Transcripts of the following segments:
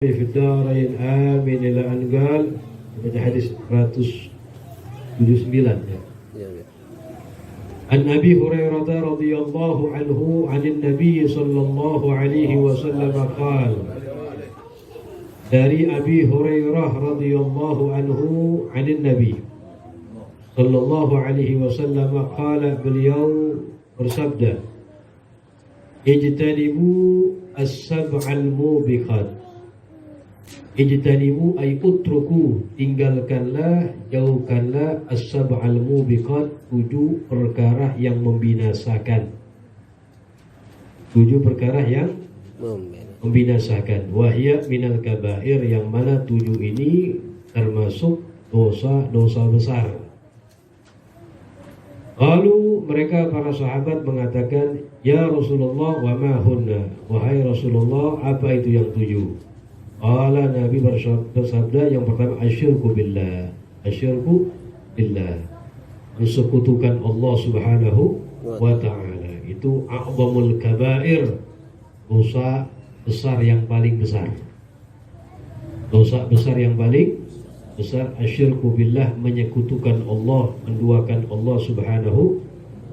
في الدارين آمين إلى أن قال baca hadis 179 ya. An Abi Hurairah radhiyallahu anhu 'anil Nabi sallallahu alaihi wasallam qala, dari Abi Hurairah radhiyallahu anhu 'anil Nabi sallallahu alaihi wasallam qala, beliau bersabda, ijtanibu as-sab'al mubiqat. Ijtanibu ay utruku, tinggalkanlah, jauhkanlah as-sab'al mubiqat, 7 perkara yang membinasakan. 7 perkara yang membinasakan. Wahya minal kabair, yang mana 7 ini termasuk dosa-dosa besar. Lalu mereka para sahabat mengatakan, ya Rasulullah, wa ma hunna, wahai Rasulullah, apa itu yang 7? Qala, Nabi bersabda, yang pertama asyirku billah. Asyirku billah, mensekutukan Allah subhanahu wa ta'ala. Itu a'zamul kabair, dosa besar yang paling besar. Dosa besar yang paling besar, asyirku billah, menyekutukan Allah, menduakan Allah subhanahu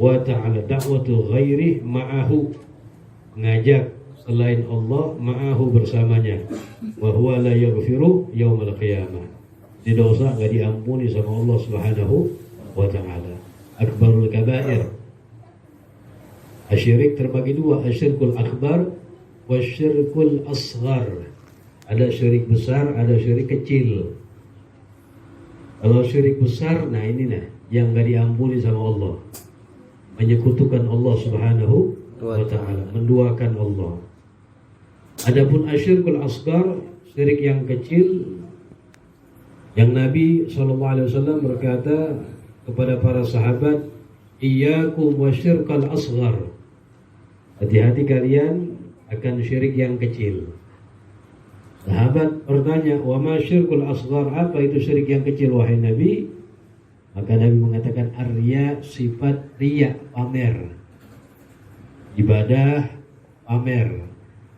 wa ta'ala. Da'watu ghairi ma'ahu, mengajak selain Allah, ma'ahu bersamanya. Wa huwa la yaghfiru yaumal qiyamah. Di dosa enggak diampuni sama Allah subhanahu wa ta'ala. Akbarul kabair. Asyirik terbagi 2, asyirkul akbar wa syirkul asghar. Ada syirik besar, ada syirik kecil. Kalau syirik besar, nah ini yang enggak diampuni sama Allah. Menyekutukan Allah subhanahu wa ta'ala, menduakan Allah. Adapun asyirkul asghar, syirik yang kecil, yang Nabi SAW berkata kepada para sahabat, iyyakum wasyirkal asghar, hati-hati kalian akan syirik yang kecil. Sahabat bertanya, wa ma syirkul asghar, apa itu syirik yang kecil wahai Nabi? Maka Nabi mengatakan, arya, sifat riya, pamer. Ibadah pamer,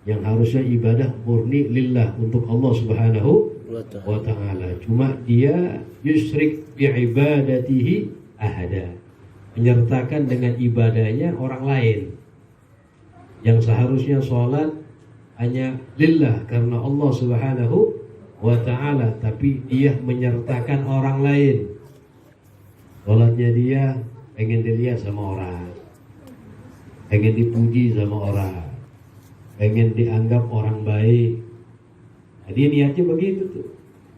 yang harusnya ibadah murni lillah, untuk Allah subhanahu wa ta'ala. Cuma dia yusyrik bi'ibadatihi ahada, menyertakan dengan ibadahnya orang lain. Yang seharusnya sholat hanya lillah karena Allah subhanahu wa ta'ala, tapi dia menyertakan orang lain. Sholatnya dia pengen dilihat sama orang, pengen dipuji sama orang, pengen dianggap orang baik. Jadi niatnya begitu tuh.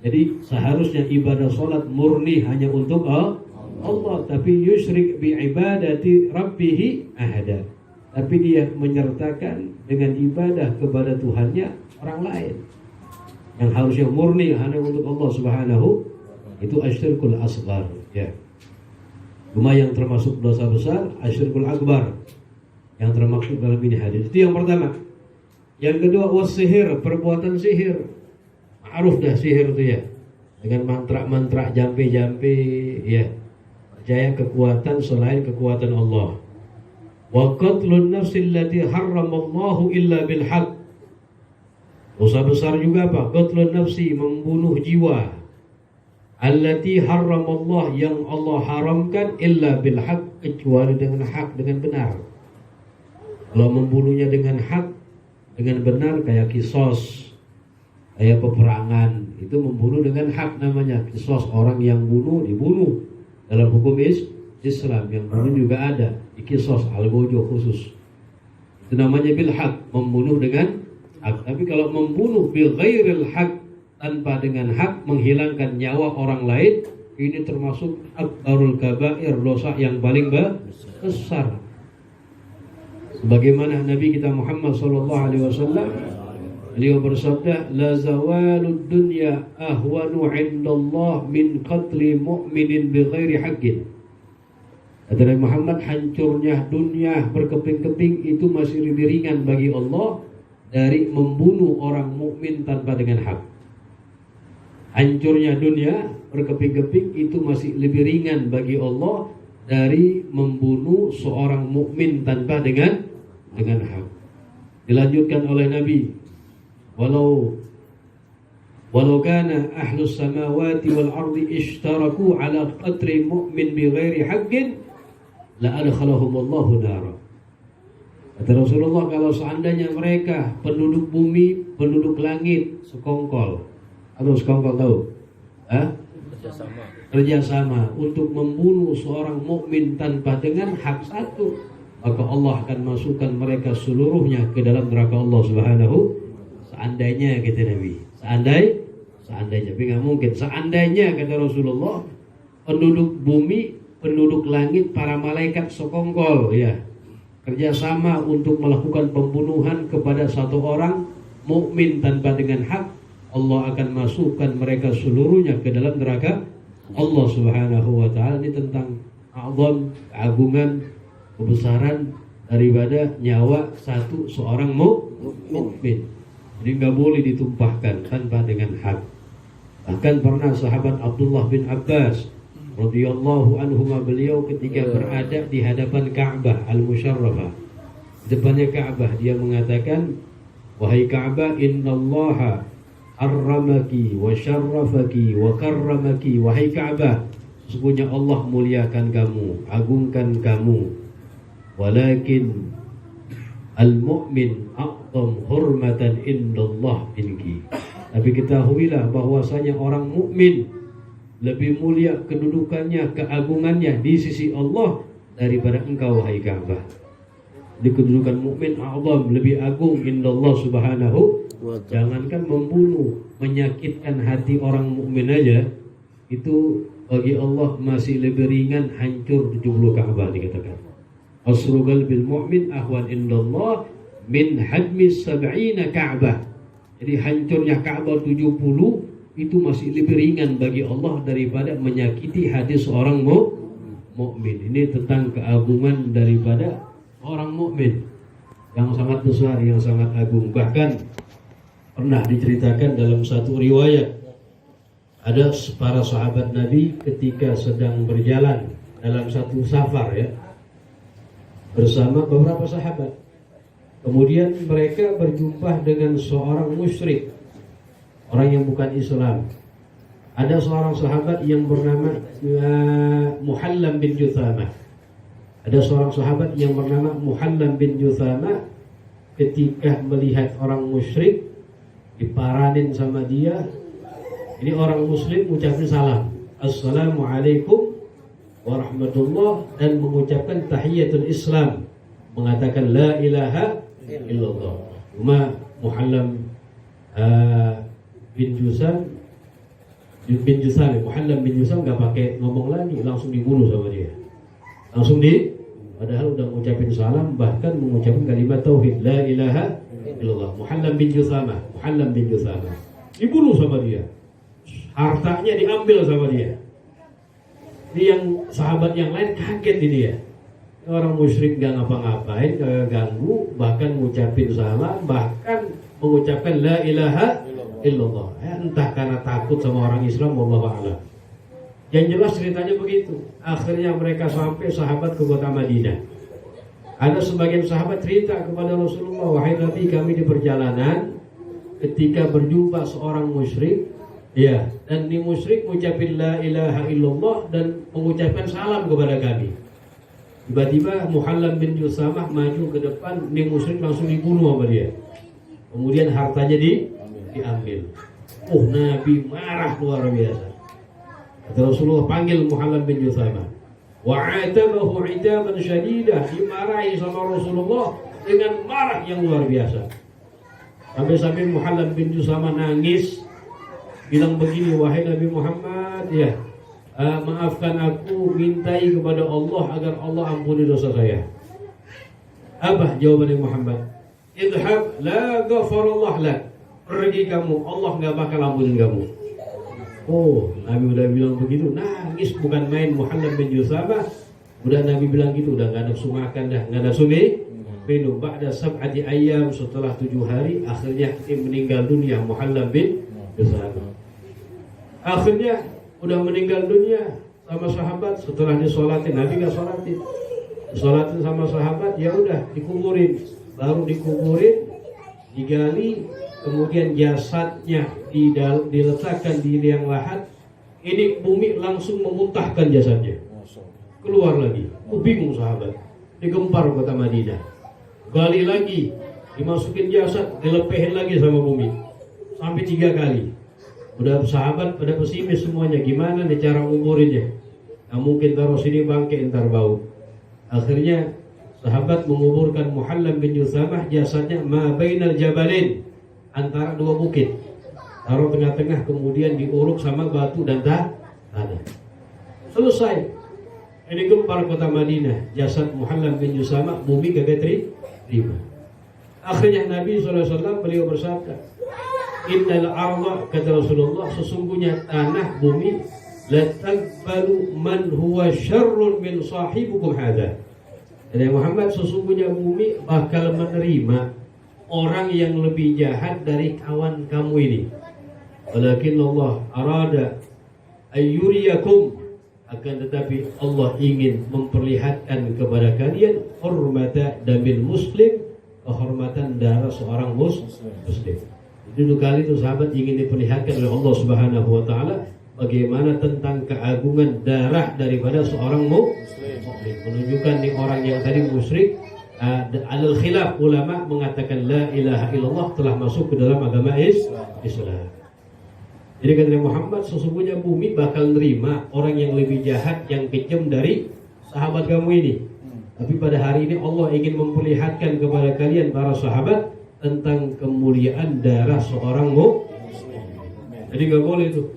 Jadi seharusnya ibadah sholat murni hanya untuk Allah, tapi yusyrik bi ibadati rabbih ahada, tapi dia menyertakan dengan ibadah kepada Tuhannya orang lain. Yang harusnya murni hanya untuk Allah subhanahu, itu asyirkul asghar ya. Cuma yang termasuk dosa besar asyirkul akbar, yang termaksud dalam ini hadis. Itu yang pertama. Yang kedua, wasihir, perbuatan sihir. Ma'ruf dah sihir itu ya, dengan mantra-mantra, jampi-jampi ya, percaya kekuatan selain kekuatan Allah. Wa qatlun nafsi allati harramallahu illa bil haqq. Dosa besar juga apa? Qatlun nafsi, membunuh jiwa, allati harramallah, yang Allah haramkan, illa bil haqq, kecuali dengan hak, dengan benar. Kalau membunuhnya dengan hak, dengan benar, kayak kisos, kayak peperangan, itu membunuh dengan hak namanya kisos. Orang yang bunuh dibunuh dalam hukum Islam. Yang bunuh juga ada kisos al-gojo khusus, itu namanya bil haq, membunuh dengan hak. Tapi kalau membunuh bil ghairil haq, tanpa dengan hak, menghilangkan nyawa orang lain, ini termasuk akbarul kabair, dosa yang paling besar. Sebagaimana Nabi kita Muhammad SAW, beliau bersabda, la zawalud dunya ahwanu indallah min qatli mu'minin bighairi haqqin. Kata Nabi Muhammad, hancurnya dunia berkeping-keping itu masih lebih ringan bagi Allah dari membunuh orang mukmin tanpa dengan hak. Hancurnya dunia berkeping-keping itu masih lebih ringan bagi Allah dari membunuh seorang mukmin tanpa dengan hak. Dilanjutkan oleh Nabi, walau walau kana ahlus samawati wal ardi ishtaraku ala qatri mu'min bighairi haqqin la adkhalahumullahu nara. Kata Rasulullah, kalau seandainya mereka penduduk bumi, penduduk langit sekongkol, atau sekongkol tahu? Kerjasama untuk membunuh seorang mukmin tanpa dengan hak satu, maka Allah akan masukkan mereka seluruhnya ke dalam neraka Allah Subhanahu. Seandainya, kata Nabi, seandainya, tapi nggak mungkin. Seandainya, kata Rasulullah, penduduk bumi, penduduk langit, para malaikat sekongkol, ya, kerjasama untuk melakukan pembunuhan kepada satu orang mukmin tanpa dengan hak, Allah akan masukkan mereka seluruhnya ke dalam neraka Allah Subhanahu wa ta'ala. Ini tentang a'zam, keagungan, kebesaran daripada nyawa satu seorang mukmin. Jadi nggak boleh ditumpahkan tanpa dengan hak. Bahkan pernah sahabat Abdullah bin Abbas radhiyallahu anhuma, beliau ketika berada di hadapan Ka'bah al-Musyarrafah, depannya Ka'bah, dia mengatakan, wahai Ka'bah, innallaha arramaki wa syarrafaki wa karramaki. Wahai Ka'bah, sesungguhnya Allah muliakan kamu, agungkan kamu. Walakin al-mu'min a'zam hurmatan indallah minki. Tapi ketahuilah bahwasanya orang mukmin lebih mulia kedudukannya, keagungannya di sisi Allah daripada engkau, wahai Ka'bah. Di kedudukan mukmin a'zam, lebih agung indallah Subhanahu. Jangankan membunuh, menyakitkan hati orang mukmin aja, itu bagi Allah masih lebih ringan hancur 70 Ka'bah, dikatakan. Asrugal bil mu'min ahwan indallah min hadmi 70 Ka'bah. Jadi hancurnya Ka'bah 70 itu masih lebih ringan bagi Allah daripada menyakiti hati seorang mukmin. Ini tentang keagungan daripada orang mukmin yang sangat besar, yang sangat agung. Bahkan pernah diceritakan dalam satu riwayat, ada para sahabat Nabi ketika sedang berjalan dalam satu safar, ya, bersama beberapa sahabat. Kemudian mereka berjumpa dengan seorang musyrik, orang yang bukan Islam. Ada seorang sahabat yang bernama Muhallam bin Juthamah. Ada seorang sahabat yang bernama Muhallam bin Juthamah, ketika melihat orang musyrik diparanin sama dia, ini orang muslim mengucapkan salam, assalamualaikum warahmatullah, dan mengucapkan tahiyatul Islam, mengatakan la ilaha illallah. Cuma Muhallam bin Jusam Muhallam bin Jusam nggak pakai ngomong lagi, langsung dibunuh sama dia, padahal udah mengucapin salam, bahkan mengucapkan kalimat tauhid la ilaha illallah. Muhallam bin Juthamah dibunuh sama dia, hartanya diambil sama dia. Ini yang sahabat yang lain kaget ini, ya, orang musyrik gak ngapa-ngapain, gak ganggu, bahkan mengucapin salam, bahkan mengucapkan la ilaha illallah. Entah karena takut sama orang Islam, wallahu a'lam. Yang jelas ceritanya begitu. Akhirnya mereka sampai sahabat ke kota Madinah. Ada sebagian sahabat cerita kepada Rasulullah, wahai Nabi, kami di perjalanan ketika berjumpa seorang musyrik, ya, dan ini musyrik mengucapkan la ilaha illallah dan mengucapkan salam kepada kami. Tiba-tiba Muhallam bin Juthamah maju ke depan, ini musyrik langsung dibunuh sama dia. Kemudian hartanya diambil. Nabi marah luar biasa. Kata Rasulullah, panggil Muhallam bin Juthamah. Wa'atabahu 'itaban syadidah, dimarahi sama Rasulullah dengan marah yang luar biasa. Sampai-sampai Muhallam bin Juthamah nangis, bilang begini, wahai Nabi Muhammad, ya, maafkan aku, mintai kepada Allah agar Allah ampuni dosa saya. Apa jawaban Muhammad? Idhab la ghafarallah lak. Pergi kamu, Allah nggak bakal ampunin kamu. Nabi udah bilang begitu, nangis bukan main Muhallam bin Juthamah. Udah Nabi bilang gitu, udah nggak nafsu makan dah, nggak nafsu minum. Ba'da sab'ati ayyam, setelah 7 hari, akhirnya meninggal dunia Muhallam bin Juthamah. Akhirnya udah meninggal dunia sama sahabat, setelah disolatin, Nabi nggak sholatin, disolatin sama sahabat, ya udah dikuburin. Baru dikuburin, digali, kemudian jasadnya diletakkan di liang lahat. Ini bumi langsung memuntahkan jasadnya, keluar lagi. Bingung sahabat, digempar kota Madinah. Gali lagi, dimasukin jasad, dilepehin lagi sama bumi, sampai 3 kali. Udah sahabat pada pesimis semuanya, gimana nih cara nguburinnya? Nah, mungkin taruh sini bangke ntar bau. Akhirnya sahabat menguburkan Muhallam bin Yusamah, jasadnya ma bainal jabalain, antara 2 bukit. Taruh tengah-tengah, kemudian diuruk sama batu dan tanah. Selesai. Ini gempar kota Madinah, jasad Muhallam bin Yusamah, bumi kagak terima. Akhirnya Nabi SAW beliau bersabda, innal arda, kata Rasulullah, sesungguhnya tanah bumi la taqbalu man huwa syarrun min sahibukum hadha. Dan Muhammad, sesungguhnya bumi bakal menerima orang yang lebih jahat dari kawan kamu ini. Walakin Allah arada ayyuriyakum, akan tetapi Allah ingin memperlihatkan kepada kalian hurmata damil muslim, kehormatan darah seorang muslim. Itu kali itu sahabat ingin diperlihatkan oleh Allah Subhanahu wa taala bagaimana tentang keagungan darah daripada seorang muslim. Menunjukkan nih orang yang tadi musyrik, alal khilaf, ulama mengatakan la ilaha illallah, telah masuk ke dalam agama Islam. Jadi kata Muhammad, sesungguhnya bumi bakal nerima orang yang lebih jahat, yang kejam dari sahabat kamu ini. Tapi pada hari ini Allah ingin memperlihatkan kepada kalian para sahabat tentang kemuliaan darah seorang muslim. Jadi nggak boleh tuh,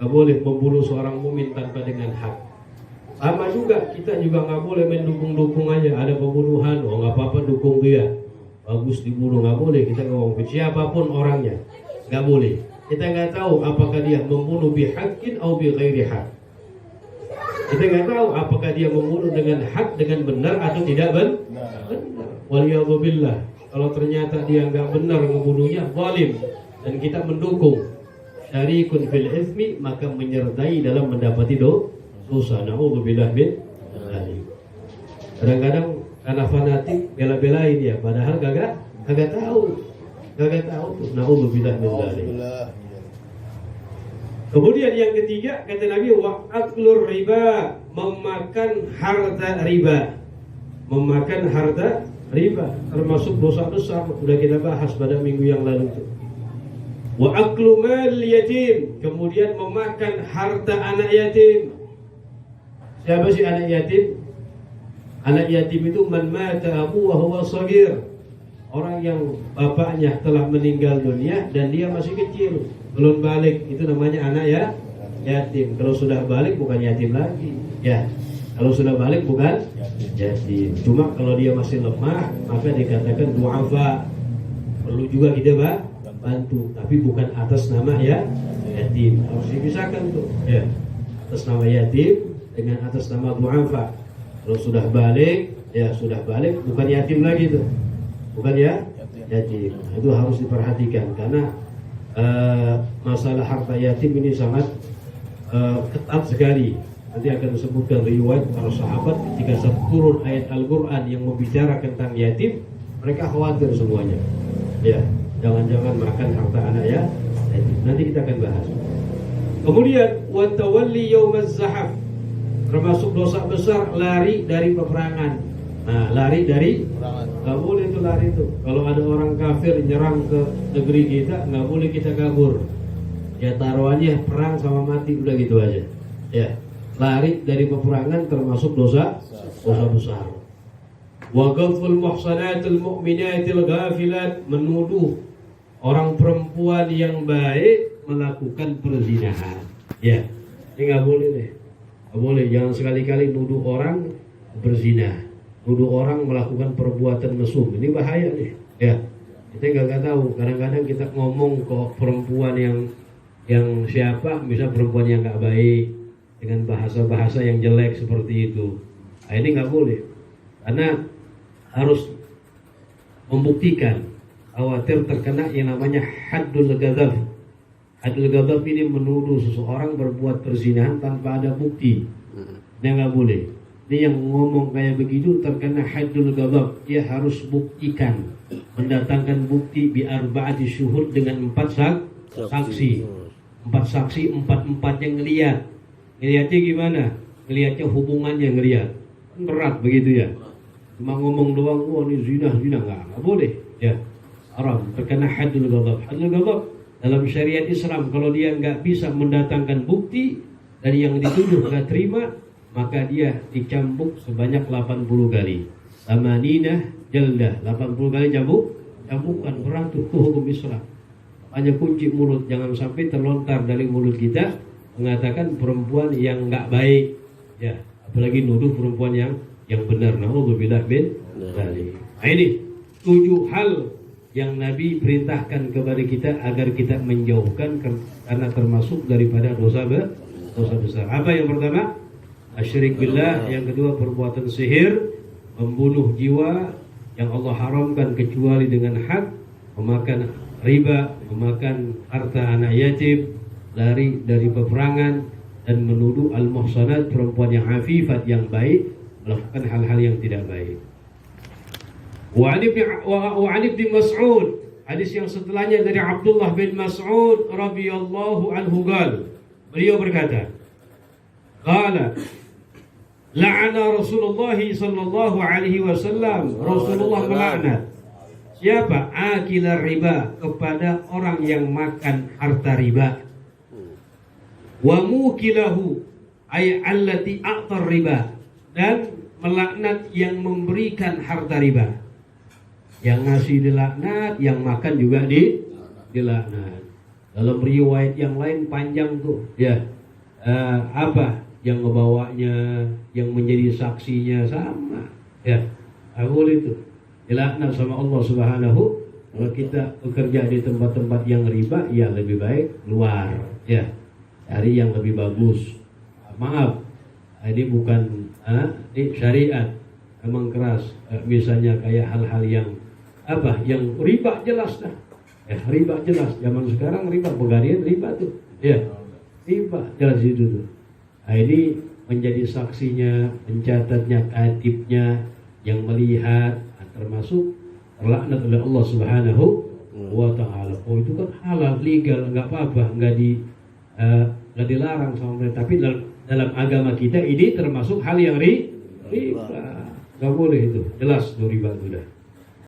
nggak boleh membunuh seorang mukmin tanpa dengan hak. Sama juga kita juga nggak boleh mendukung-dukung aja, ada pembunuhan, oh nggak apa-apa dukung dia, bagus dibunuh, nggak boleh. Kita ngomong siapapun orangnya, nggak boleh. Kita nggak tahu apakah dia membunuh bihaqqin atau bighairi hak. Kita nggak tahu apakah dia membunuh dengan hak, dengan benar atau tidak benar. Waliyadzubillah. Kalau ternyata dia nggak benar membunuhnya, zalim, dan kita mendukung syarikun fil itsmi, maka menyertai dalam mendapati dosa. Na'udzubillah min dzalik. Kadang-kadang karena fanatik bela-belain dia, padahal kagak tahu tuh. Na'udzubillah min dzalik. Kemudian yang ketiga, kata Nabi, wa aklur riba, memakan harta riba. Memakan harta riba termasuk dosa besar, sudah kita bahas pada minggu yang lalu itu. Wa aklu mal yatim, kemudian memakan harta anak yatim. Siapa sih anak yatim? Anak yatim itu man mata abu wa huwa shagir, orang yang bapaknya telah meninggal dunia dan dia masih kecil, belum balik, itu namanya anak yatim. Kalau sudah balik bukan yatim lagi, ya. Kalau sudah balik bukan yatim. Cuma kalau dia masih lemah, maka dikatakan du'afa. Perlu juga kita bantu, tapi bukan atas nama yatim. Harus dipisahkan tuh, ya. Atas nama yatim dengan atas nama du'afa. Kalau sudah balik, ya sudah balik, bukan yatim lagi tuh. Bukan yatim. Nah, itu harus diperhatikan karena masalah harta yatim ini sangat ketat sekali. Nanti akan disebutkan riwayat para sahabat ketika turun ayat Al-Quran yang membicarakan tentang yatim, mereka khawatir semuanya. Ya, jangan-jangan makan harta anak yatim. Nanti kita akan bahas. Kemudian wa tawalli yaumaz zahaf, termasuk dosa besar lari dari peperangan. Nah, lari dari peperangan. Nggak boleh itu lari itu. Kalau ada orang kafir nyerang ke negeri kita, nggak boleh kita kabur. Ya taruhannya perang sama mati, udah gitu aja. Ya. Lari dari peperangan termasuk dosa besar. Wa ghaful muhsanatil mu'minatil ghafilat, menuduh orang perempuan yang baik melakukan perzinahan. Ya, ini nggak boleh deh, nggak boleh. Jangan sekali-kali nuduh orang berzina, nuduh orang melakukan perbuatan mesum. Ini bahaya nih. Ya, kita nggak tahu. Kadang-kadang kita ngomong ke perempuan yang siapa, misalnya perempuan yang nggak baik, dengan bahasa-bahasa yang jelek seperti itu. Nah, ini nggak boleh, karena harus membuktikan, khawatir terkena yang namanya haddul ghadab. Haddul ghadab ini menuduh seseorang berbuat perzinahan tanpa ada bukti. Ini nggak boleh. Ini yang ngomong kayak begitu terkena haddul ghadab. Dia harus buktikan, mendatangkan bukti bi arba'ati syuhud dengan 4 saksi. 4 saksi, 4 yang ngelihat. Ngelihatnya gimana? Ngelihatnya hubungannya ngelihat. Berat begitu ya. Cuma ngomong doang, oh ini zina nggak boleh. Ya, haram. Terkena haddul ghadab. Haddul ghadab dalam syariat Islam, kalau dia nggak bisa mendatangkan bukti dari yang dituduh nggak terima, maka dia dicambuk sebanyak 80 kali. Samanina jaldah, 80 kali cambukan, berat itu hukum Islam. Hanya kunci mulut, jangan sampai terlontar dari mulut kita mengatakan perempuan yang nggak baik, ya, apalagi nuduh perempuan yang benar. Naudzubillah min dzalik. Nah, ini 7 hal yang Nabi perintahkan kepada kita agar kita menjauhkan, karena termasuk daripada dosa besar. Apa yang pertama? Asyrik billah. Yang kedua, perbuatan sihir, membunuh jiwa yang Allah haramkan kecuali dengan hak, memakan riba, memakan harta anak yatim, lari dari peperangan, dan menuduh al-muhsanat, perempuan yang afifat, yang baik, melakukan hal-hal yang tidak baik. Wa an ibn Mas'ud, hadis yang setelahnya dari Abdullah bin Mas'ud radhiyallahu anhu qala, beliau berkata, qala la'ana Rasulullah sallallahu alaihi wasallam, Rasulullah melaknat siapa? Akilar riba, kepada orang yang makan harta riba. Wa mukilahu, ay allati a'tar riba, dan melaknat yang memberikan harta riba. Yang ngasih dilaknat, yang makan juga dilaknat. Dalam riwayat yang lain panjang tuh, ya, apa yang ngebawanya, yang menjadi saksinya sama, ya, boleh itu dilaknat sama Allah Subhanahu. Kalau kita bekerja di tempat-tempat yang riba, ya lebih baik keluar, ya, cari yang lebih bagus. Maaf, ini bukan ini syariat, emang keras. Misalnya kayak hal-hal yang apa, yang riba jelas dah, ya, riba jelas. Zaman sekarang riba, pegadaian riba tuh, ya, riba jelas itu tuh. Nah, ini menjadi saksinya, pencatatnya, katibnya, yang melihat, termasuk terlaknat oleh Allah Subhanahu wa ta'ala. Oh, itu kan halal, legal, nggak apa-apa, nggak dilarang sama mereka. Tapi dalam agama kita ini termasuk hal yang riba, nggak boleh itu, jelas riba itu dah.